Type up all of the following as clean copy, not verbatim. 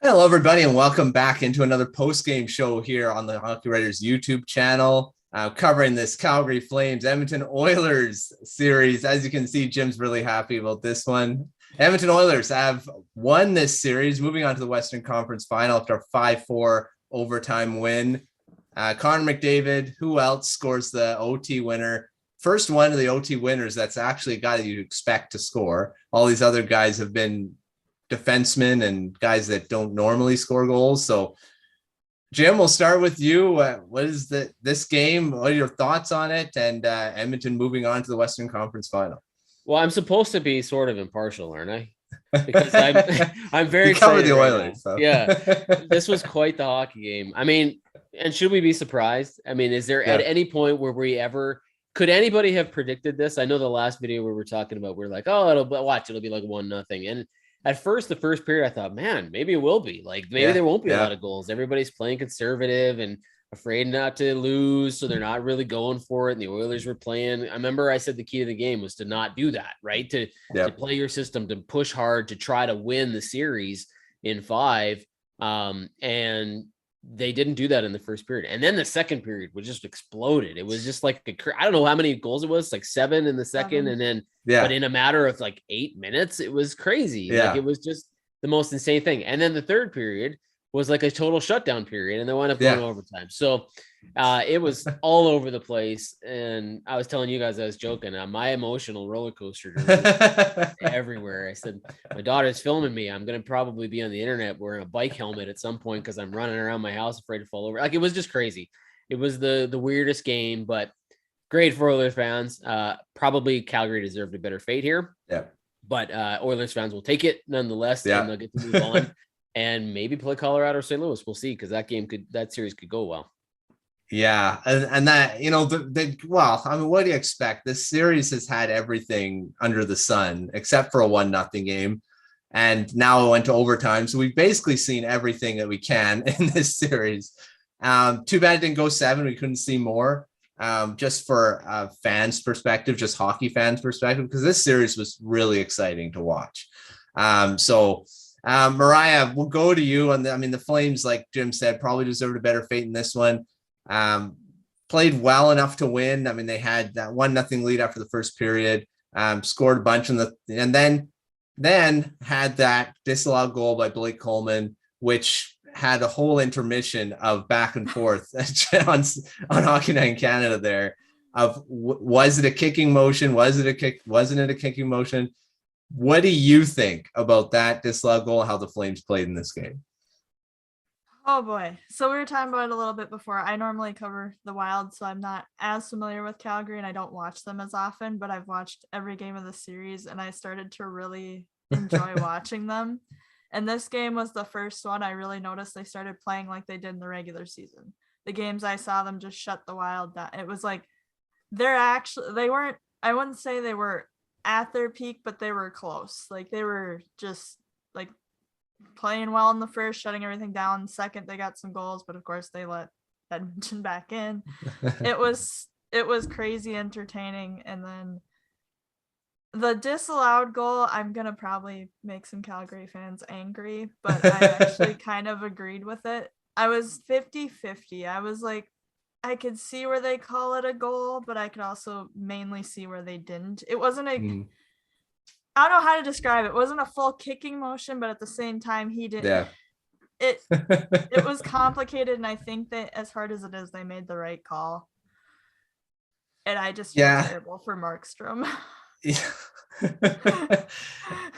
Hello, everybody, and welcome back into another post-game show here on the Hockey Writers YouTube channel, covering this Calgary Flames Edmonton Oilers series. As you can see, Jim's really happy about this one. Edmonton Oilers have won this series, moving on to the Western Conference Final after a 5-4 overtime win. Connor McDavid, who else, scores the OT winner. First one of the OT winners that's actually a guy that you expect to score. All these other guys have been defensemen and guys that don't normally score goals. So, Jim, we'll start with you. What is this game? What are your thoughts on it? And Edmonton moving on to the Western Conference Final. Well, I'm supposed to be sort of impartial, aren't I? Because I'm very you cover excited the right Oilers. So. Yeah, this was quite the hockey game. I mean, and should we be surprised? I mean, is there at any point where could anybody have predicted this? I know the last video we were talking about, we're like, oh, it'll be like 1-0. And at first, the first period, I thought, man, maybe it will be. Like, maybe there won't be a lot of goals. Everybody's playing conservative and afraid not to lose, so they're not really going for it. And the Oilers were playing. I remember I said the key to the game was to not do that, right? To play your system, to push hard, to try to win the series in 5. And they didn't do that in the first period. And then the second period was just exploded. It was just like, I don't know how many goals it was, like 7 in the second. And then, but in a matter of like 8 minutes, it was crazy. Like it was just the most insane thing. And then the third period was like a total shutdown period, and they wound up going overtime. So it was all over the place. And I was telling you guys, I was joking. My emotional roller coaster everywhere. I said, my daughter's filming me. I'm going to probably be on the internet wearing a bike helmet at some point because I'm running around my house afraid to fall over. Like, it was just crazy. It was the weirdest game, but great for Oilers fans. Probably Calgary deserved a better fate here. Yeah. But Oilers fans will take it nonetheless, and they'll get to move on. And maybe play Colorado or St. Louis. We'll see, because that series could go well. Yeah, and that, well, I mean, what do you expect? This series has had everything under the sun except for a 1-0 game, and now it went to overtime. So we've basically seen everything that we can in this series. Too bad it didn't go 7. We couldn't see more. Just for fans' perspective, just hockey fans' perspective, because this series was really exciting to watch. Mariah, we'll go to you. And the Flames, like Jim said, probably deserved a better fate in this one. Played well enough to win. I mean, they had that 1-0 lead after the first period, scored a bunch and then had that disallowed goal by Blake Coleman, which had a whole intermission of back and forth on Hockey Night in Canada there of was it a kicking motion? Wasn't it a kicking motion? What do you think about that disallowed goal and how the Flames played in this game? Oh boy. So we were talking about it a little bit before. I normally cover the Wild, so I'm not as familiar with Calgary and I don't watch them as often, but I've watched every game of the series and I started to really enjoy watching them. And this game was the first one I really noticed they started playing like they did in the regular season. The games I saw them just shut the Wild down. It was like I wouldn't say they were at their peak, but they were close. Like, they were just like playing well in the first, shutting everything down. Second, they got some goals, but of course they let Edmonton back in. It was crazy entertaining. And then the disallowed goal, I'm gonna probably make some Calgary fans angry, but I actually kind of agreed with it. I was 50-50. I was like, I could see where they call it a goal, but I could also mainly see where they didn't. It wasn't I don't know how to describe it. It wasn't a full kicking motion, but at the same time, he didn't. Yeah. It was complicated, and I think that as hard as it is, they made the right call. And I just feel terrible for Markstrom.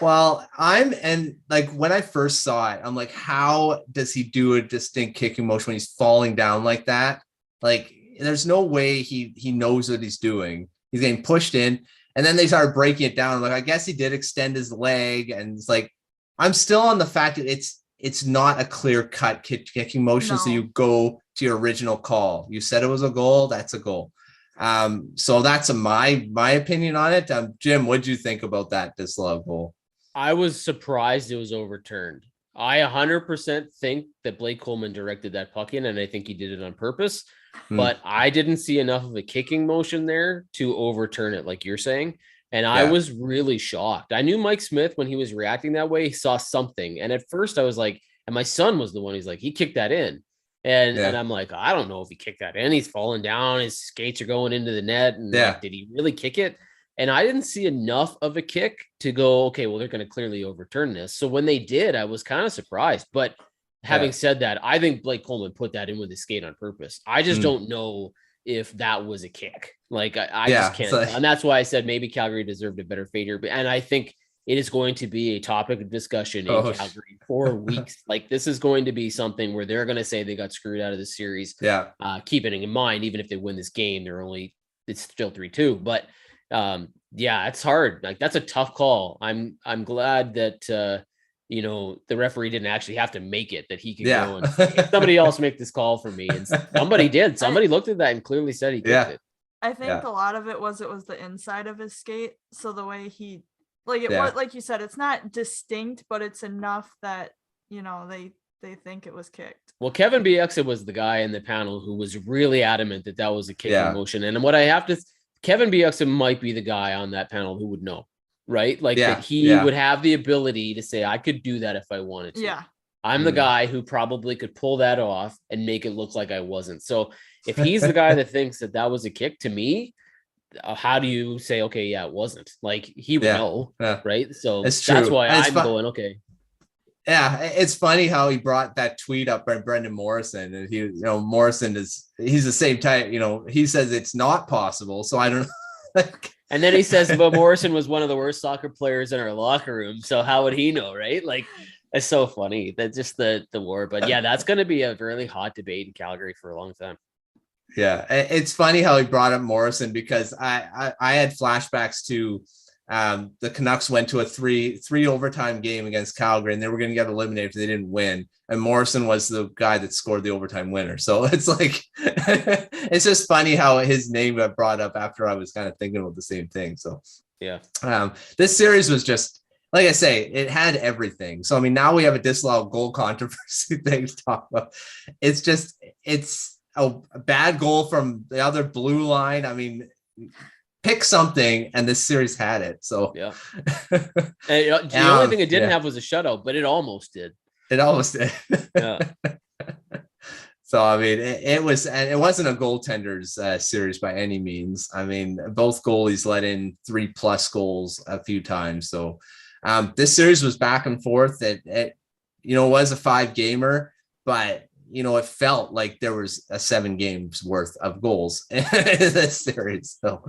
Well, when I first saw it, I'm like, how does he do a distinct kicking motion when he's falling down like that? Like, there's no way he knows what he's doing. He's getting pushed in, and then they started breaking it down. Like, I guess he did extend his leg, and it's like, I'm still on the fact that it's not a clear-cut kicking motion. No. So you go to your original call. You said it was a goal. That's a goal. So that's my opinion on it. Jim, what did you think about that disallowed goal? I was surprised it was overturned. I 100% think that Blake Coleman directed that puck in, and I think he did it on purpose. But I didn't see enough of a kicking motion there to overturn it, like you're saying. And I was really shocked. I knew Mike Smith, when he was reacting that way, he saw something. And at first I was like, And my son was the one who's like, he kicked that in. And I'm like, I don't know if he kicked that in. He's falling down. His skates are going into the net. And like, did he really kick it? And I didn't see enough of a kick to go, okay, well, they're going to clearly overturn this. So when they did, I was kind of surprised. But having said that, I think Blake Coleman put that in with his skate on purpose. I just don't know if that was a kick. Like, I just can't. And that's why I said maybe Calgary deserved a better fate here. And I think it is going to be a topic of discussion in Calgary for weeks. Like, this is going to be something where they're going to say they got screwed out of the series. Yeah. Keeping in mind, even if they win this game, it's still 3-2. But it's hard. Like, that's a tough call. I'm glad that the referee didn't actually have to make it, that he could go and say, somebody else make this call for me. And somebody did. Somebody looked at that and clearly said he kicked it. I think a lot of it was the inside of his skate. So the way he was, like you said, it's not distinct, but it's enough that they think it was kicked. Well, Kevin Bieksa was the guy in the panel who was really adamant that was a kicking motion. And what I have to Kevin Bieksa might be the guy on that panel who would know, right? Like that he would have the ability to say, I could do that if I wanted to. Yeah. I'm the guy who probably could pull that off and make it look like I wasn't. So if he's the guy that thinks that was a kick, to me, how do you say, okay, it wasn't? Like, he would know, right? So that's why I'm going, okay. Yeah, it's funny how he brought that tweet up by Brendan Morrison, and Morrison he's the same type. He says it's not possible, so I don't know. And then he says, but Morrison was one of the worst soccer players in our locker room, so how would he know, right? Like, it's so funny. That's just the war. But that's going to be a really hot debate in Calgary for a long time. Yeah, it's funny how he brought up Morrison, because I had flashbacks to the Canucks went to a three overtime game against Calgary, and they were going to get eliminated if they didn't win. And Morrison was the guy that scored the overtime winner. So it's like, it's just funny how his name got brought up after I was kind of thinking about the same thing. So this series was just, like I say, it had everything. So, I mean, now we have a disallowed goal controversy thing to talk about. It's a bad goal from the other blue line. I mean, pick something, and this series had it. So the only thing it didn't have was a shutout, but it almost did. It almost did. Yeah. So I mean, it wasn't a goaltender's series by any means. I mean, both goalies let in 3+ goals a few times. So this series was back and forth. It was a 5-gamer, but it felt like there was a 7 games worth of goals in this series. So,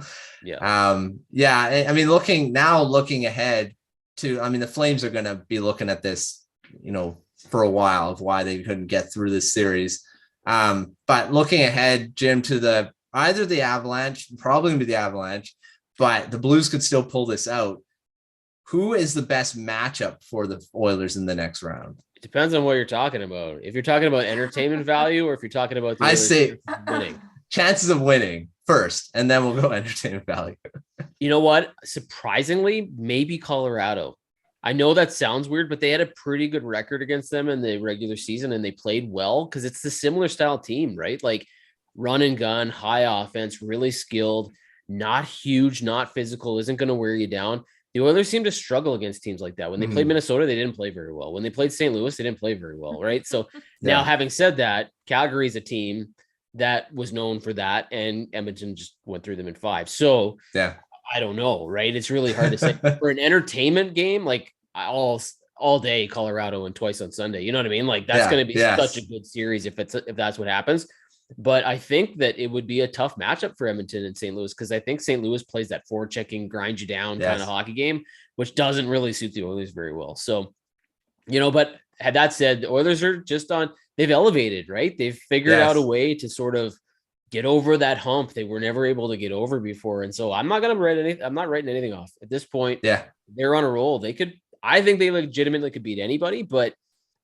I mean, looking ahead to, I mean, the Flames are going to be looking at this, for a while, of why they couldn't get through this series. But looking ahead, Jim, to either the Avalanche, probably going to be the Avalanche, but the Blues could still pull this out. Who is the best matchup for the Oilers in the next round? It depends on what you're talking about. If you're talking about entertainment value, or if you're talking about the winning, chances of winning first, and then we'll go entertainment value. You know what? Surprisingly, maybe Colorado. I know that sounds weird, but they had a pretty good record against them in the regular season, and they played well because it's the similar style team, right? Like, run and gun, high offense, really skilled, not huge, not physical, isn't going to wear you down. The Oilers seem to struggle against teams like that. When they played Minnesota, they didn't play very well. When they played St. Louis, they didn't play very well, right? So now, having said that, Calgary is a team that was known for that, and Edmonton just went through them in 5. So I don't know, right? It's really hard to say. For an entertainment game, like all day Colorado and twice on Sunday, you know what I mean? Like, that's going to be such a good series if that's what happens. But I think that it would be a tough matchup for Edmonton and St. Louis, because I think St. Louis plays that forward-checking, grind you down kind of hockey game, which doesn't really suit the Oilers very well. So, but had that said, the Oilers are they've elevated, right? They've figured out a way to sort of get over that hump they were never able to get over before. And so I'm not writing anything off at this point. Yeah, they're on a roll. I think they legitimately could beat anybody, but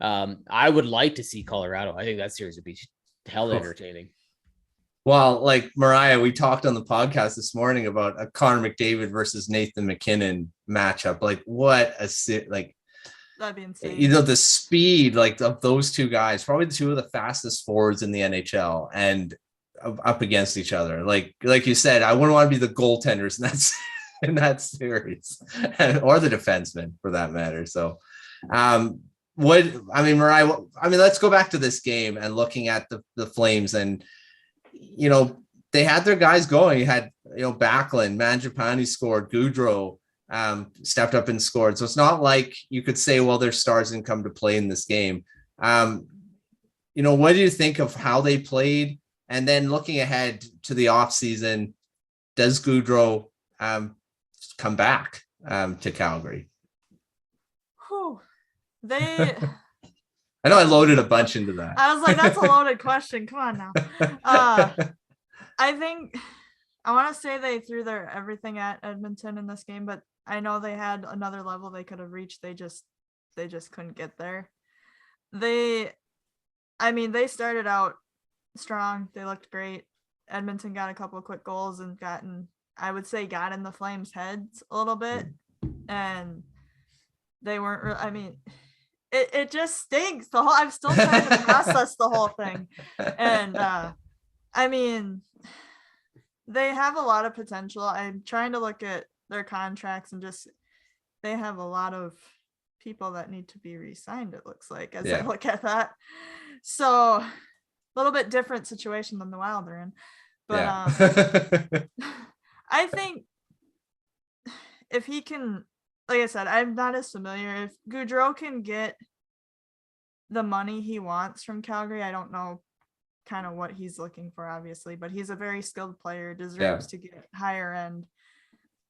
I would like to see Colorado. I think that series would be hell entertaining. Well, like Mariah, we talked on the podcast this morning about a Connor McDavid versus Nathan McKinnon matchup. Like, what that'd be insane. The speed of those two guys, probably the two of the fastest forwards in the NHL, and up against each other. Like you said, I wouldn't want to be the goaltenders in that series, or the defenseman for that matter. So, Mariah, let's go back to this game and looking at the Flames, and they had their guys going. You had Backlund, Mangiapane scored, Goudreau stepped up and scored. So it's not like you could say, well, their stars didn't come to play in this game. What do you think of how they played? And then looking ahead to the offseason, does Goudreau come back to Calgary? They I know I loaded a bunch into that. I was like, that's a loaded question. Come on now. I think I want to say they threw their everything at Edmonton in this game, but I know they had another level they could have reached. They just couldn't get there. They started out strong. They looked great. Edmonton got a couple of quick goals and got in the Flames' heads a little bit, and they weren't. It just stinks. I'm still trying to process the whole thing, and they have a lot of potential. I'm trying to look at their contracts and they have a lot of people that need to be re-signed, it looks like, as I look at that. So a little bit different situation than the Wild are in. But I think if he can, like I said, I'm not as familiar. If Goudreau can get the money he wants from Calgary, I don't know kind of what he's looking for, obviously, but he's a very skilled player, deserves to get higher end.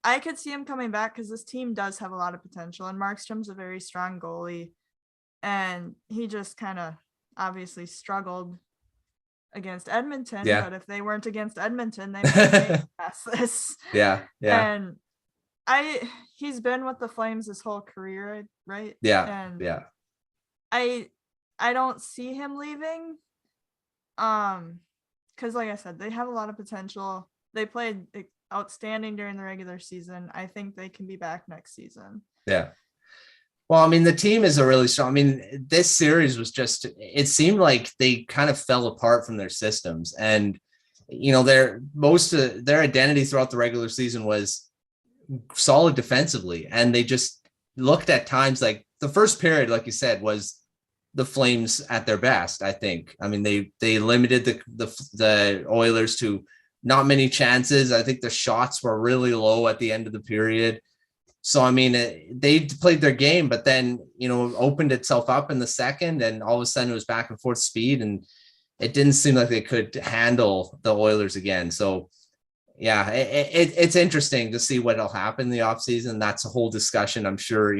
I could see him coming back because this team does have a lot of potential, and Markstrom's a very strong goalie, and he just kind of obviously struggled against Edmonton. But if they weren't against Edmonton, they might make past this. And he's been with the Flames his whole career, right? I don't see him leaving. Because like I said, they have a lot of potential. They played outstanding during the regular season. I think they can be back next season. Well, the team is a really strong. This series was it seemed like they kind of fell apart from their systems, and most of their identity throughout the regular season was solid defensively, and they just looked at times like the first period, like you said, was the Flames at their best. I think. They limited the Oilers to not many chances. I think the shots were really low at the end of the period. So, they played their game, but then, opened itself up in the second, and all of a sudden it was back and forth speed, and it didn't seem like they could handle the Oilers again. So, it's interesting to see what'll happen in the offseason. That's a whole discussion. I'm sure,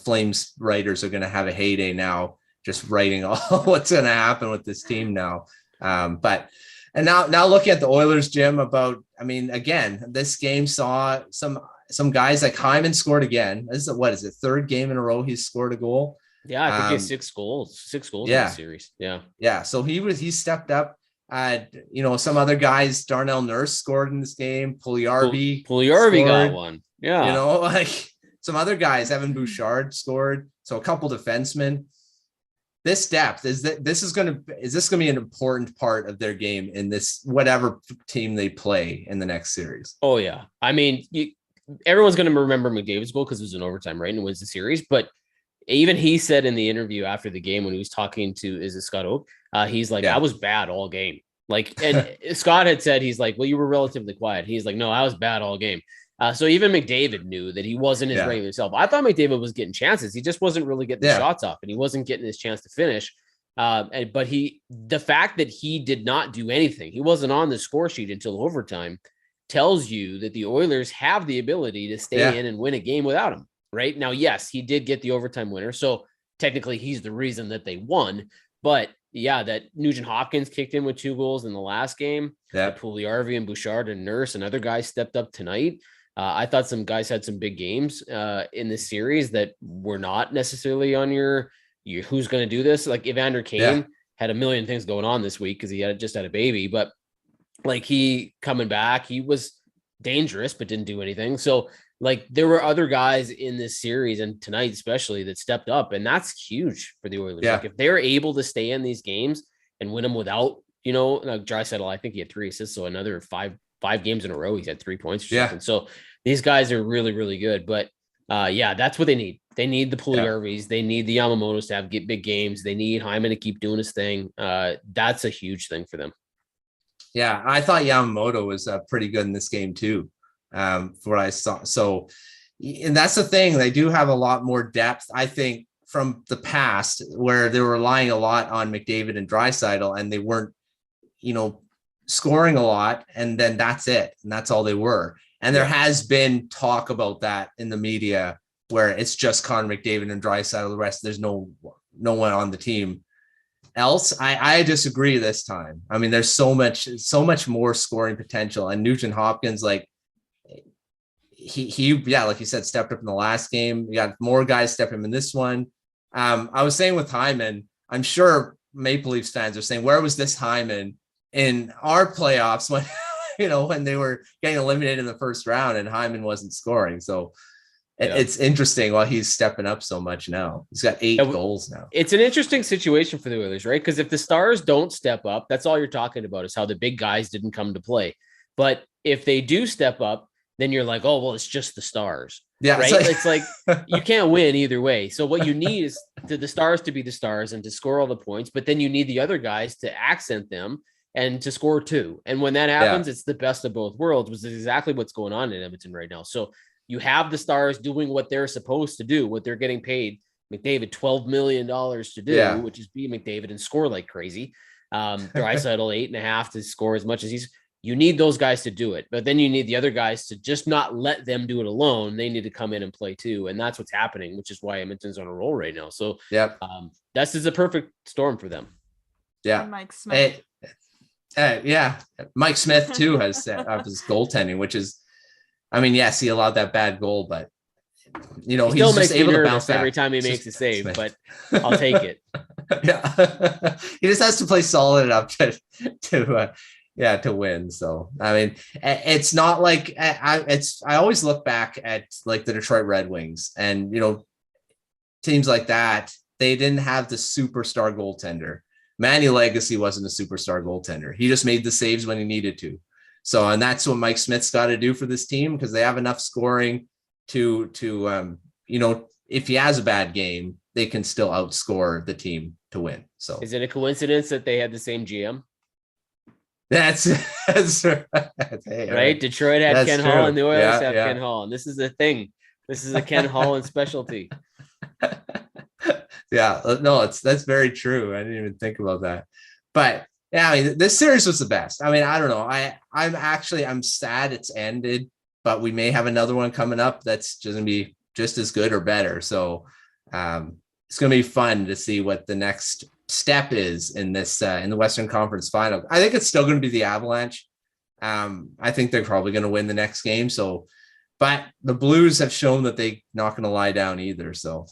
Flames writers are going to have a heyday now, just writing all what's going to happen with this team now. And now looking at the Oilers, Jim, again, this game saw some guys like Hyman scored again. This is third game in a row he's scored a goal. I think he has 6 goals in the series. So he stepped up. Some other guys, Darnell Nurse scored in this game. Puljujärvi got one. Some other guys, Evan Bouchard scored. So a couple defensemen. This depth is this going to be an important part of their game in this whatever team they play in the next series? Oh yeah, everyone's going to remember McDavid's goal because it was in overtime, right, and wins the series. But even he said in the interview after the game when he was talking to Scott Oak, he's like, I was bad all game. And Scott had said, he's like, well, you were relatively quiet. He's like, no, I was bad all game. So even McDavid knew that he wasn't his regular self. I thought McDavid was getting chances. He just wasn't really getting the shots off, and he wasn't getting his chance to finish. But the fact that he did not do anything, he wasn't on the score sheet until overtime, tells you that the Oilers have the ability to stay in and win a game without him. Right now, yes, he did get the overtime winner, so technically he's the reason that they won. But that Nugent Hopkins kicked in with 2 goals in the last game. Puljujärvi and Bouchard and Nurse and other guys stepped up tonight. I thought some guys had some big games in this series that were not necessarily on your who's going to do this. Like Evander Kane had a million things going on this week because he just had a baby, but he coming back, he was dangerous but didn't do anything. So there were other guys in this series and tonight especially that stepped up, and that's huge for the Oilers. If they're able to stay in these games and win them without, Draisaitl, I think he had 3 assists, so another five games in a row he's had 3 points or something. So these guys are really, really good. But Yeah, that's what they need. They need the Puljujärvis. They need the Yamamotos to get big games. They need Hyman to keep doing his thing. That's a huge thing for them. Yeah, I thought Yamamoto was pretty good in this game too, for what I saw. So, and that's the thing. They do have a lot more depth, I think, from the past where they were relying a lot on McDavid and Draisaitl, and they weren't, scoring a lot, and then that's it, and that's all they were. And there has been talk about that in the media where it's just Connor McDavid and Draisaitl. The rest, there's no one on the team else. I disagree this time. I mean, there's so much more scoring potential, and Nugent Hopkins, like he like you said, stepped up in the last game. You got more guys stepping in this one. I was saying with Hyman, I'm sure Maple Leafs fans are saying, where was this Hyman in our playoffs when when they were getting eliminated in the first round and Hyman wasn't scoring? So it's interesting why he's stepping up so much now. He's got 8 goals now. It's an interesting situation for the Oilers, right? Because if the Stars don't step up, that's all you're talking about is how the big guys didn't come to play. But if they do step up, then you're like, oh, well, it's just the Stars. Yeah, right. It's like you can't win either way. So what you need is the Stars to be the Stars and to score all the points, but then you need the other guys to accent them and to score too. And when that happens, it's the best of both worlds, which is exactly what's going on in Edmonton right now. So you have the Stars doing what they're supposed to do, what they're getting paid McDavid $12 million to do, which is be McDavid and score like crazy. Draisaitl 8.5 to score as much as you need those guys to do it, but then you need the other guys to just not let them do it alone. They need to come in and play too. And that's what's happening, which is why Edmonton's on a roll right now. So this is a perfect storm for them. Yeah. And Mike Smith. Mike Smith too has set up his goaltending, which is, I mean, yes, he allowed that bad goal, but he's still just able to bounce back every time he makes a save, but I'll take it. He just has to play solid enough to win. So, I mean, it's not like I always look back at like the Detroit Red Wings and, teams like that, they didn't have the superstar goaltender. Manny Legacy wasn't a superstar goaltender. He just made the saves when he needed to. So, and that's what Mike Smith's got to do for this team because they have enough scoring to if he has a bad game, they can still outscore the team to win. So, is it a coincidence that they had the same GM? That's right. Right. Detroit had Ken Hall and the Oilers have Ken Hall. And this is the thing. This is a Ken Holland specialty. That's very true. I didn't even think about that. But yeah, I mean, this series was the best. I mean, I don't know. I'm sad it's ended, but we may have another one coming up that's just gonna be just as good or better. So it's gonna be fun to see what the next step is in this in the Western Conference Final. I think it's still going to be the Avalanche. I think they're probably going to win the next game. So, but the Blues have shown that they're not going to lie down either. So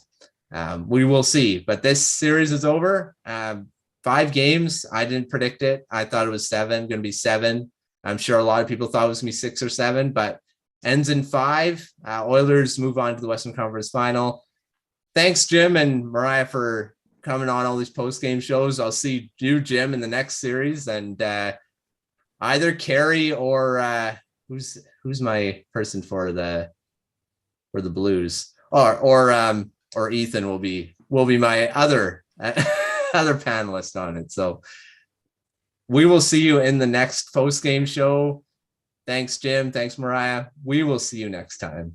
we will see. But this series is over. 5 games. I didn't predict it. I thought it was 7. Going to be 7. I'm sure a lot of people thought it was going to be 6 or 7, but ends in 5. Oilers move on to the Western Conference Final. Thanks, Jim and Mariah, for coming on all these post-game shows. I'll see you, Jim, in the next series, and either Carrie or who's my person for the Blues, or Ethan will be my other other panelist on it. So we will see you in the next post-game show. Thanks, Jim. Thanks, Mariah. We will see you next time.